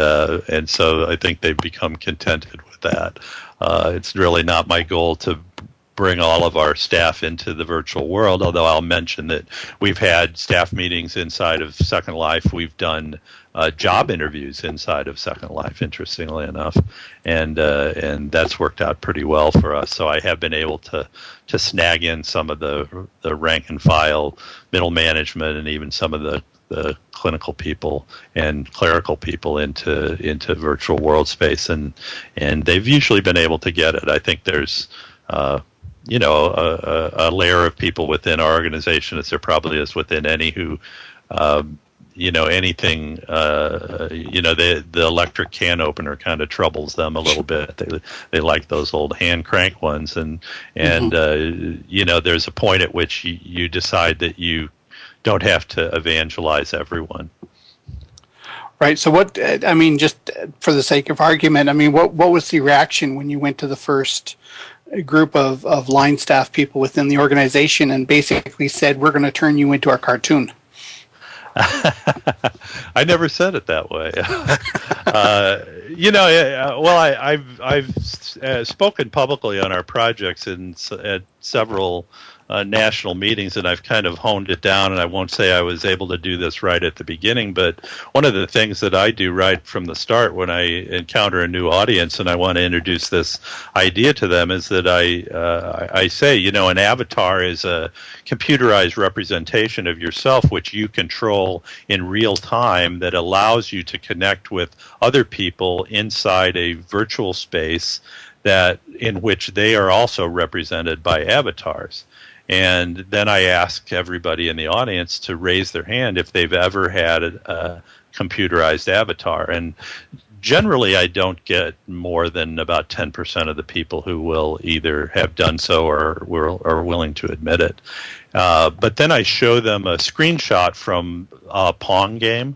Speaker 2: so I think they've become contented with that. It's really not my goal to bring all of our staff into the virtual world, although I'll mention that we've had staff meetings inside of Second Life. We've done job interviews inside of Second Life, interestingly enough, and that's worked out pretty well for us. So I have been able to snag in some of the rank and file middle management and even some of the clinical people and clerical people into virtual world space, and they've usually been able to get it. I think there's a layer of people within our organization, as there probably is within any, who anything, the electric can opener kind of troubles them a little bit. They like those old hand crank ones, and there's a point at which you decide that you don't have to evangelize everyone.
Speaker 1: Right. So just for the sake of argument, what was the reaction when you went to the first group of line staff people within the organization and basically said, we're going to turn you into our cartoon?
Speaker 2: I never said it that way. I've spoken publicly on our projects at several national meetings, and I've kind of honed it down, and I won't say I was able to do this right at the beginning, but one of the things that I do right from the start when I encounter a new audience and I want to introduce this idea to them is that I say, an avatar is a computerized representation of yourself which you control in real time that allows you to connect with other people inside a virtual space in which they are also represented by avatars. And then I ask everybody in the audience to raise their hand if they've ever had a computerized avatar. And generally, I don't get more than about 10% of the people who will either have done so or are willing to admit it. But then I show them a screenshot from a Pong game.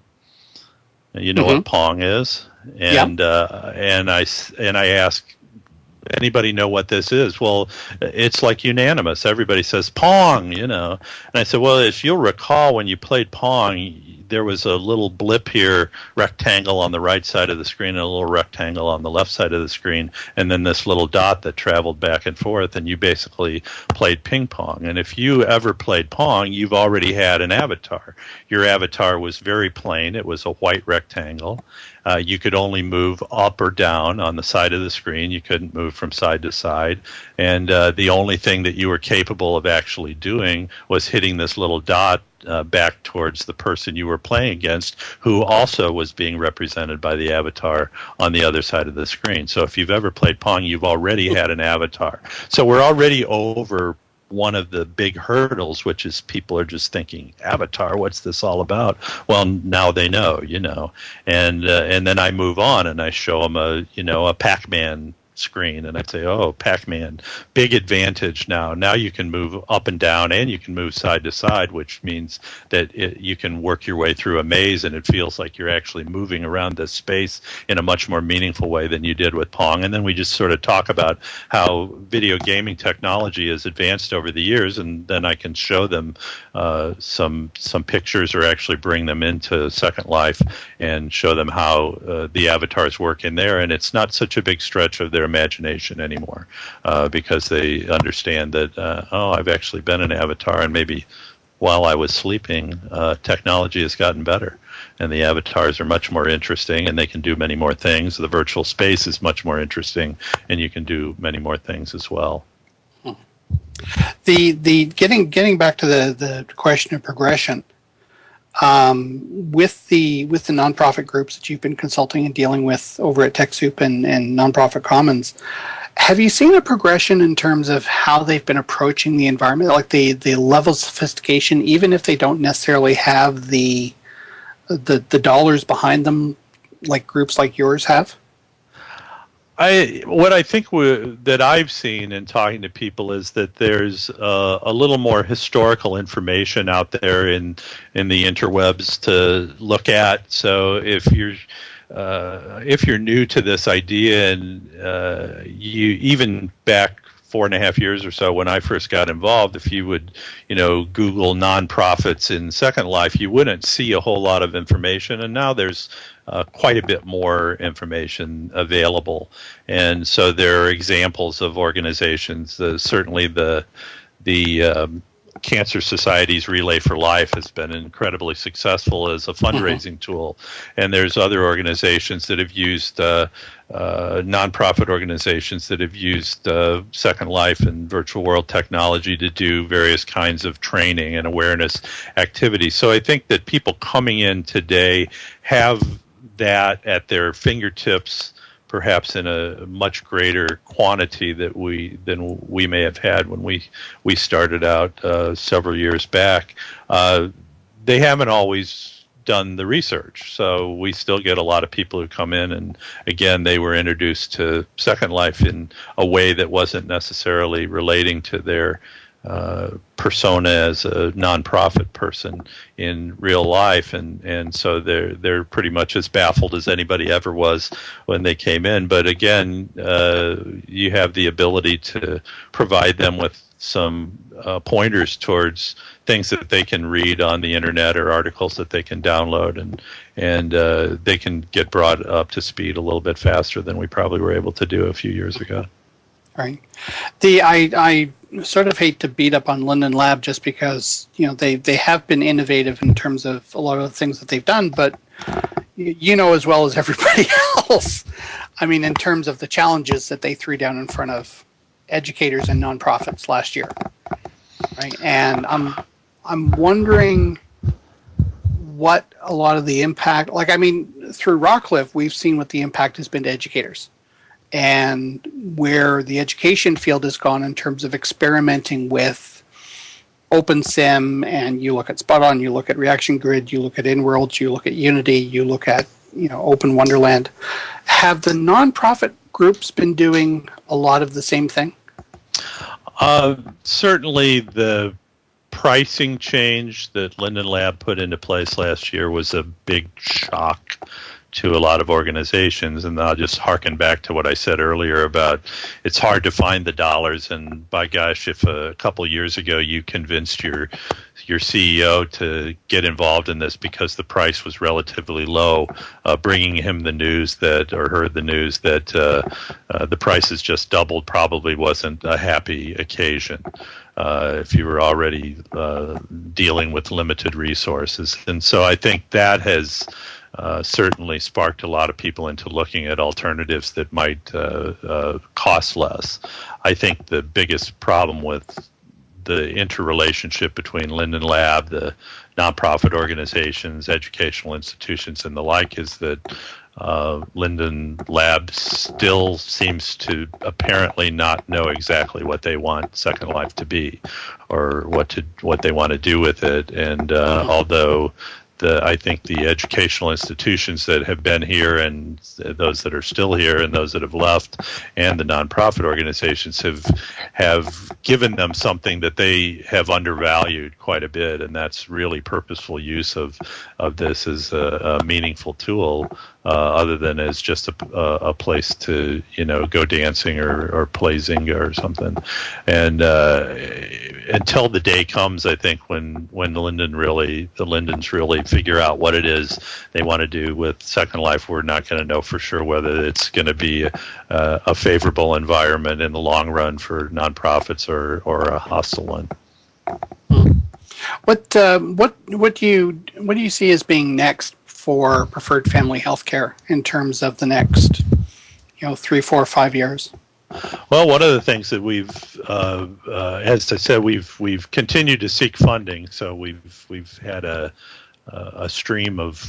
Speaker 2: You know what Pong is? And I ask, anybody know what this is? Well, it's like unanimous. Everybody says Pong, And I said, well, if you'll recall, when you played Pong, there was a little blip here, rectangle on the right side of the screen and a little rectangle on the left side of the screen, and then this little dot that traveled back and forth, and you basically played ping pong. And if you ever played Pong, you've already had an avatar. Your avatar was very plain. It was a white rectangle. You could only move up or down on the side of the screen. You couldn't move from side to side. And the only thing that you were capable of actually doing was hitting this little dot back towards the person you were playing against, who also was being represented by the avatar on the other side of the screen. So if you've ever played Pong, you've already had an avatar. So we're already over one of the big hurdles, which is people are just thinking, Avatar, what's this all about? Well, now they know, and then I move on and I show them a Pac-Man screen, and I'd say, oh, Pac-Man, big advantage now. Now you can move up and down, and you can move side to side, which means that you can work your way through a maze, and it feels like you're actually moving around this space in a much more meaningful way than you did with Pong. And then we just sort of talk about how video gaming technology has advanced over the years, and then I can show them some pictures or actually bring them into Second Life and show them how the avatars work in there. And it's not such a big stretch of their imagination anymore, because they understand that, I've actually been an avatar, and maybe while I was sleeping, technology has gotten better, and the avatars are much more interesting, and they can do many more things. The virtual space is much more interesting, and you can do many more things as well.
Speaker 1: The getting back to the question of progression, with the nonprofit groups that you've been consulting and dealing with over at TechSoup and Nonprofit Commons, have you seen a progression in terms of how they've been approaching the environment, like the level of sophistication, even if they don't necessarily have the dollars behind them, like groups like yours have?
Speaker 2: What I think that I've seen in talking to people is that there's a little more historical information out there in the interwebs to look at. So if you're new to this idea, and you even back 4.5 years or so when I first got involved, if you would, Google nonprofits in Second Life, you wouldn't see a whole lot of information. And now there's quite a bit more information available. And so there are examples of organizations. Certainly the Cancer Society's Relay for Life has been incredibly successful as a fundraising tool. And there's other organizations that have used nonprofit organizations that have used Second Life and virtual world technology to do various kinds of training and awareness activities. So I think that people coming in today have that at their fingertips, perhaps in a much greater quantity than we may have had when we started out several years back. They haven't always done the research, so we still get a lot of people who come in, and again, they were introduced to Second Life in a way that wasn't necessarily relating to their persona as a nonprofit person in real life, and so they're pretty much as baffled as anybody ever was when they came in. But again, you have the ability to provide them with some pointers towards things that they can read on the internet or articles that they can download, and they can get brought up to speed a little bit faster than we probably were able to do a few years ago.
Speaker 1: Right. I sort of hate to beat up on Linden Lab just because they have been innovative in terms of a lot of the things that they've done, but as well as everybody else, I mean, in terms of the challenges that they threw down in front of educators and nonprofits last year, right? And I'm wondering what a lot of the impact, through Rockcliffe, we've seen what the impact has been to educators, and where the education field has gone in terms of experimenting with OpenSim, and you look at Spot-On, you look at Reaction Grid, you look at InWorlds, you look at Unity, you look at Open Wonderland. Have the nonprofit groups been doing a lot of the same thing?
Speaker 2: Certainly the pricing change that Linden Lab put into place last year was a big shock to a lot of organizations, and I'll just harken back to what I said earlier about it's hard to find the dollars, and by gosh, if a couple years ago you convinced your CEO to get involved in this because the price was relatively low, bringing him the news that the price has just doubled probably wasn't a happy occasion. If you were already dealing with limited resources. And so I think that has certainly sparked a lot of people into looking at alternatives that might cost less. I think the biggest problem with the interrelationship between Linden Lab, the nonprofit organizations, educational institutions, and the like is that Linden Lab still seems to apparently not know exactly what they want Second Life to be, or what they want to do with it. And although I think the educational institutions that have been here, and those that are still here, and those that have left, and the nonprofit organizations have given them something that they have undervalued quite a bit, and that's really purposeful use of this as a meaningful tool, other than as just a place to go dancing or play Zynga or something. And until the day comes, I think when the Lindens really figure out what it is they want to do with Second Life, we're not going to know for sure whether it's going to be a favorable environment in the long run for nonprofits or a hostile one.
Speaker 1: What do you see as being next for preferred family healthcare in terms of the next 3, 4, 5 years?
Speaker 2: Well, one of the things that we've, as I said, we've continued to seek funding. So we've had a a stream of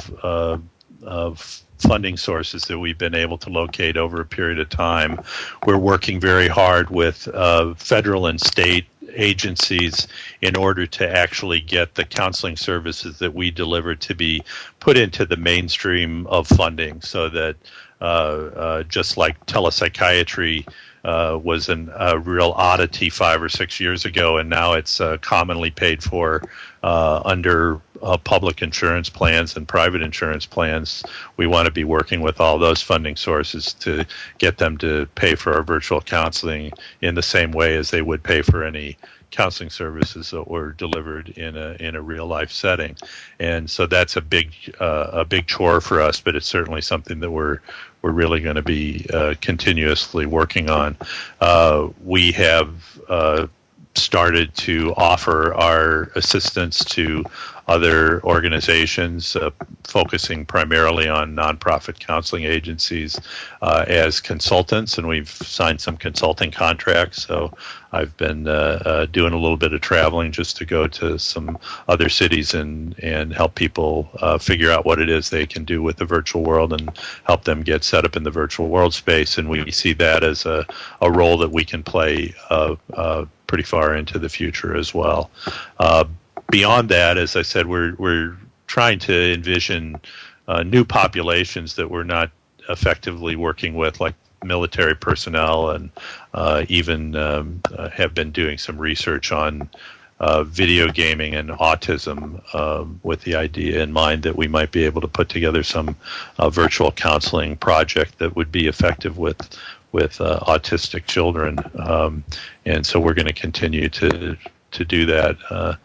Speaker 2: funding sources that we've been able to locate over a period of time. We're working very hard with federal and state agencies in order to actually get the counseling services that we deliver to be put into the mainstream of funding, so that just like telepsychiatry was a real oddity 5 or 6 years ago, and now it's commonly paid for under public insurance plans and private insurance plans. We want to be working with all those funding sources to get them to pay for our virtual counseling in the same way as they would pay for any counseling services that were delivered in a real life setting. And so that's a big chore for us, but it's certainly something that we're really going to be continuously working on. We have started to offer our assistance to other organizations, focusing primarily on nonprofit counseling agencies as consultants, and we've signed some consulting contracts. So I've been doing a little bit of traveling just to go to some other cities and help people figure out what it is they can do with the virtual world and help them get set up in the virtual world space. And we see that as a role that we can play pretty far into the future as well. Beyond that, as I said, we're trying to envision new populations that we're not effectively working with, like military personnel, and even have been doing some research on video gaming and autism, with the idea in mind that we might be able to put together some virtual counseling project that would be effective with autistic children. And so we're going to continue to do that.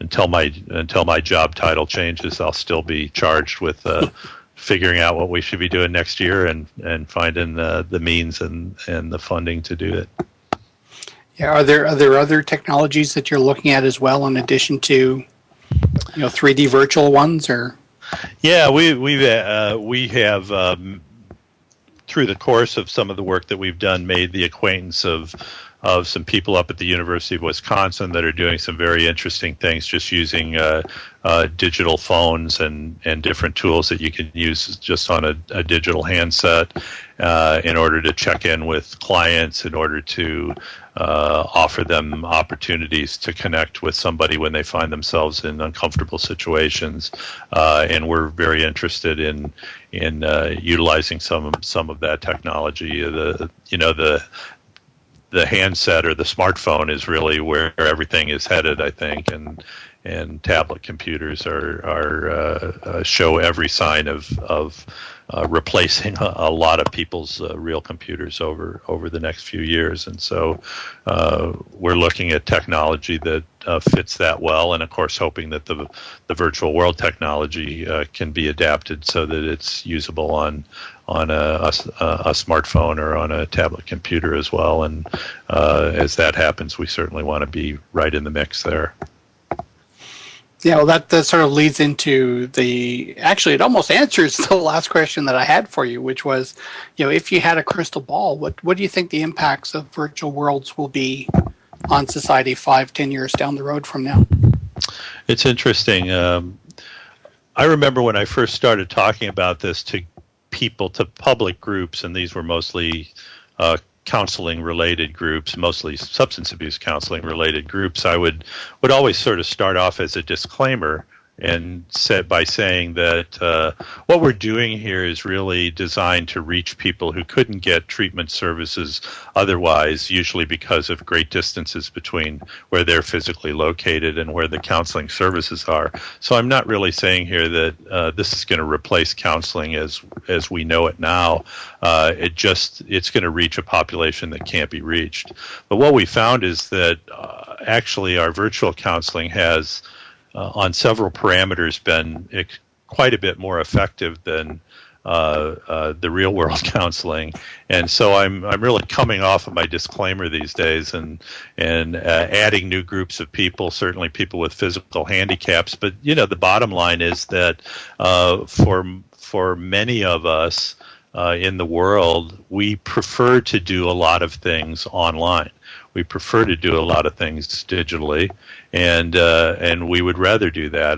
Speaker 2: Until my job title changes, I'll still be charged with figuring out what we should be doing next year and finding the means and the funding to do it.
Speaker 1: Yeah, are there other technologies that you're looking at as well, in addition to 3D virtual ones? Or
Speaker 2: yeah, we have through the course of some of the work that we've done made the acquaintance of some people up at the University of Wisconsin that are doing some very interesting things, just using digital phones and different tools that you can use just on a digital handset in order to check in with clients, in order to offer them opportunities to connect with somebody when they find themselves in uncomfortable situations. And we're very interested in utilizing some of that technology. The handset or the smartphone is really where everything is headed, I think, and tablet computers are show every sign of replacing a lot of people's real computers over the next few years. And so we're looking at technology that fits that well, and of course hoping that the virtual world technology can be adapted so that it's usable on a smartphone or on a tablet computer as well. And as that happens, we certainly want to be right in the mix there.
Speaker 1: Yeah, well, that sort of leads into actually, it almost answers the last question that I had for you, which was, if you had a crystal ball, what do you think the impacts of virtual worlds will be on society 5-10 years down the road from now?
Speaker 2: It's interesting. I remember when I first started talking about this to people, to public groups, and these were mostly counseling related groups, mostly substance abuse counseling related groups, I would always sort of start off as a disclaimer and by saying that what we're doing here is really designed to reach people who couldn't get treatment services otherwise, usually because of great distances between where they're physically located and where the counseling services are. So I'm not really saying here that this is going to replace counseling as we know it now. It's going to reach a population that can't be reached. But what we found is that actually our virtual counseling has on several parameters been quite a bit more effective than the real world counseling. And so I'm really coming off of my disclaimer these days and adding new groups of people, certainly people with physical handicaps. But the bottom line is that for many of us in the world, we prefer to do a lot of things online. We prefer to do a lot of things digitally, and we would rather do that.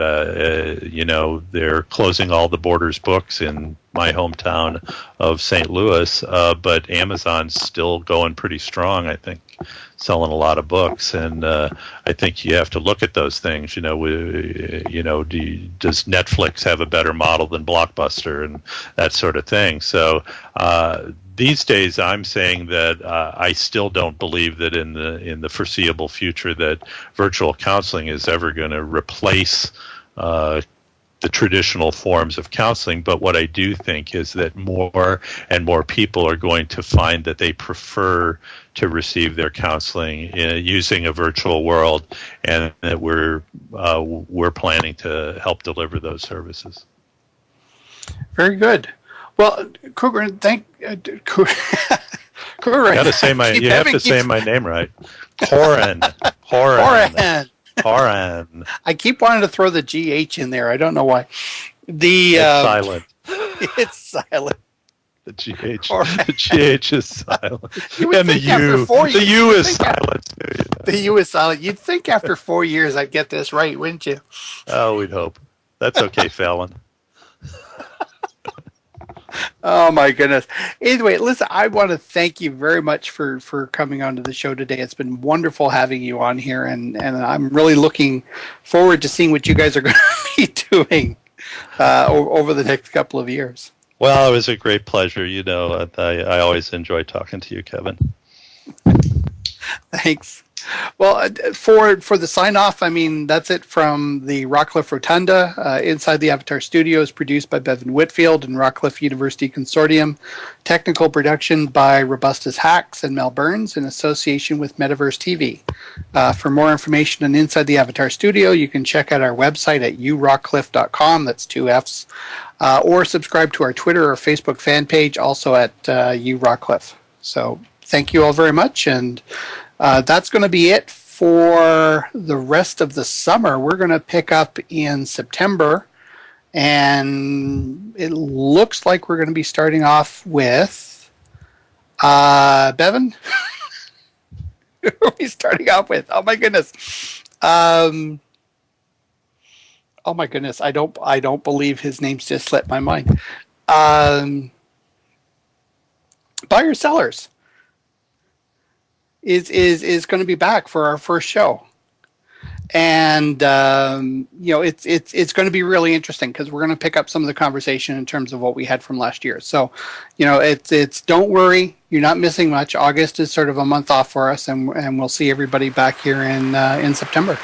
Speaker 2: They're closing all the Borders books in my hometown of St. Louis, but Amazon's still going pretty strong, I think, selling a lot of books. And I think you have to look at those things. Does Netflix have a better model than Blockbuster and that sort of thing? So these days, I'm saying that I still don't believe that in the foreseeable future that virtual counseling is ever going to replace the traditional forms of counseling. But what I do think is that more and more people are going to find that they prefer to receive their counseling using a virtual world, and that we're planning to help deliver those services.
Speaker 1: Very good. Well, Coughran, Coughran.
Speaker 2: You have to say my name right. Coughran.
Speaker 1: I keep wanting to throw the GH in there. I don't know why.
Speaker 2: It's silent.
Speaker 1: It's silent.
Speaker 2: The GH is silent. And the U is silent.
Speaker 1: The U is silent. You'd think after 4 years I'd get this right, wouldn't you?
Speaker 2: Oh, we'd hope. That's okay, Fallon.
Speaker 1: Oh my goodness. Anyway, listen, I want to thank you very much for coming onto the show today. It's been wonderful having you on here, and I'm really looking forward to seeing what you guys are going to be doing over the next couple of years.
Speaker 2: Well, it was a great pleasure. I always enjoy talking to you, Kevin.
Speaker 1: Thanks. Well, for the sign off, I mean, that's it from the Rockcliffe Rotunda. Inside the Avatar Studios, produced by Bevan Whitfield and Rockcliffe University Consortium. Technical production by Robustus Hacks and Mel Burns in association with Metaverse TV. For more information on Inside the Avatar Studio, you can check out our website at urockcliffe.com. That's 2 F's. Or subscribe to our Twitter or Facebook fan page, also at urockcliffe. So thank you all very much, and that's going to be it for the rest of the summer. We're going to pick up in September, and it looks like we're going to be starting off with Bevan. Who are we starting off with? Oh my goodness! Oh my goodness! I don't believe his name's just slipped my mind. Buyers Sellers is going to be back for our first show, and it's going to be really interesting because we're going to pick up some of the conversation in terms of what we had from last year. So, it's don't worry, you're not missing much. August is sort of a month off for us, and we'll see everybody back here in September.